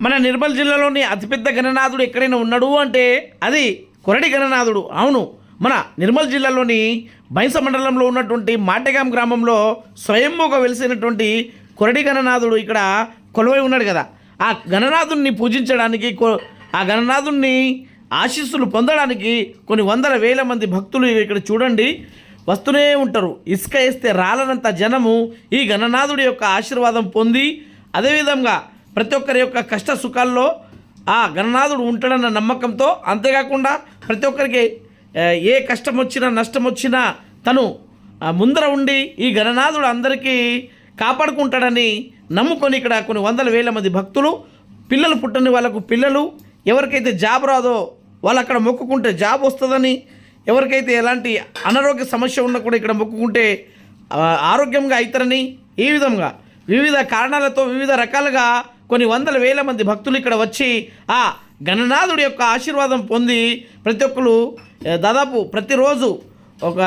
మన నిర్మల్ జిల్లాలోని అతిపెద్ద గణనాథుడు ఎక్కడైనా ఉన్నాడు అంటే అది కొరడి గణనాథుడు. అవును, మన నిర్మల్ జిల్లాలోని బైంస మండలంలో ఉన్నటువంటి మాటెగాం గ్రామంలో స్వయంభూగా వెలిసినటువంటి కొరడి గణనాథుడు ఇక్కడ కొలువై ఉన్నాడు కదా. ఆ గణనాథుడిని పూజించడానికి, ఆ గణనాథుడిని ఆశీస్సులు పొందడానికి కొన్ని వందల వేల మంది భక్తులు ఇక్కడ చూడండి వస్తూనే ఉంటారు. ఇసుక వేస్తే రాలనంత జనము ఈ గణనాథుడి యొక్క ఆశీర్వాదం పొంది, అదేవిధంగా ప్రతి ఒక్కరి యొక్క కష్ట సుఖాల్లో ఆ గణనాథుడు ఉంటాడన్న నమ్మకంతో, అంతేకాకుండా ప్రతి ఒక్కరికి ఏ కష్టం వచ్చినా నష్టం వచ్చినా తను ముందర ఉండి ఈ గణనాథుడు అందరికీ కాపాడుకుంటాడని నమ్ముకొని ఇక్కడ కొన్ని వందల వేల మంది భక్తులు, పిల్లలు పుట్టని వాళ్ళకు పిల్లలు, ఎవరికైతే జాబ్ రాదో వాళ్ళు అక్కడ మొక్కుకుంటే జాబ్ వస్తుందని, ఎవరికైతే ఎలాంటి అనారోగ్య సమస్య ఉన్నా కూడా ఇక్కడ మొక్కుకుంటే ఆరోగ్యంగా అవుతారని, ఈ విధంగా వివిధ కారణాలతో వివిధ రకాలుగా కొన్ని వందల వేల మంది భక్తులు ఇక్కడ వచ్చి ఆ గణనాథుడి యొక్క ఆశీర్వాదం పొంది ప్రతి ఒక్కరు దాదాపు ప్రతిరోజు ఒక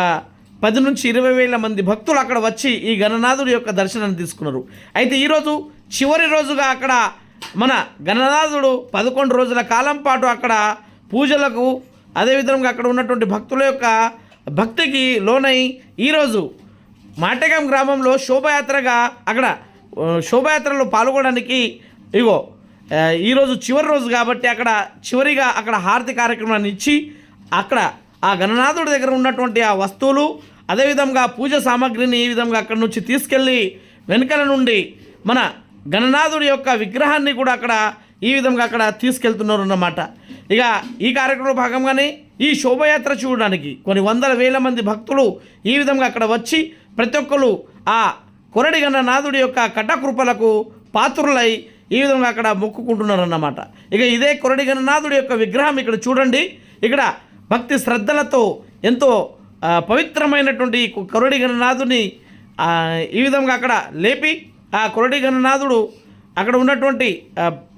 10 నుంచి 20 వేల మంది భక్తులు అక్కడ వచ్చి ఈ గణనాథుడి యొక్క దర్శనాన్ని తీసుకున్నారు. అయితే ఈరోజు చివరి రోజుగా అక్కడ మన గణనాథుడు 11 రోజుల కాలం పాటు అక్కడ పూజలకు, అదేవిధంగా అక్కడ ఉన్నటువంటి భక్తుల యొక్క భక్తికి లోనై ఈరోజు మాటెగాం గ్రామంలో శోభయాత్రగా అక్కడ శోభయాత్రలో పాల్గొనడానికి ఈరోజు చివరి రోజు కాబట్టి అక్కడ చివరిగా అక్కడ హారతి కార్యక్రమాన్ని ఇచ్చి అక్కడ ఆ గణనాథుడి దగ్గర ఉన్నటువంటి ఆ వస్తువులు, అదేవిధంగా పూజ సామాగ్రిని ఈ విధంగా అక్కడి నుంచి తీసుకెళ్ళి వెనుకల నుండి మన గణనాథుడి యొక్క విగ్రహాన్ని కూడా అక్కడ ఈ విధంగా అక్కడ తీసుకెళ్తున్నారు అన్నమాట. ఇక ఈ కార్యక్రమంలో భాగంగానే ఈ శోభయాత్ర చూడడానికి కొన్ని వందల వేల మంది భక్తులు ఈ విధంగా అక్కడ వచ్చి ప్రతి ఒక్కరు ఆ కొరడి గణనాథుడి యొక్క కటకృపలకు పాత్రులై ఈ విధంగా అక్కడ మొక్కుకుంటున్నారు అన్నమాట. ఇక ఇదే కొరడి గణనాథుడి యొక్క విగ్రహం ఇక్కడ చూడండి. ఇక్కడ భక్తి శ్రద్ధలతో ఎంతో పవిత్రమైనటువంటి కొరడి గణనాథుని ఈ విధంగా అక్కడ లేపి ఆ కొరడి గణనాథుడు అక్కడ ఉన్నటువంటి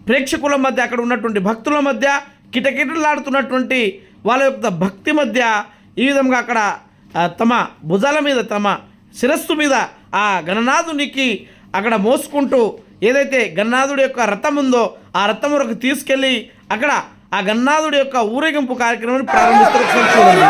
ప్రేక్షకుల మధ్య, అక్కడ ఉన్నటువంటి భక్తుల మధ్య కిటకిటలాడుతున్నటువంటి వాళ్ళ యొక్క భక్తి మధ్య ఈ విధంగా అక్కడ తమ భుజాల మీద, తమ శిరస్సు మీద ఆ గణనాథునికి అక్కడ మోసుకుంటూ ఏదైతే గణనాథుడి యొక్క రథం ఉందో ఆ రథం వరకు తీసుకెళ్ళి అక్కడ ఆ గణనాథుడి యొక్క ఊరేగింపు కార్యక్రమాన్ని ప్రారంభిస్తారు. చూడండి.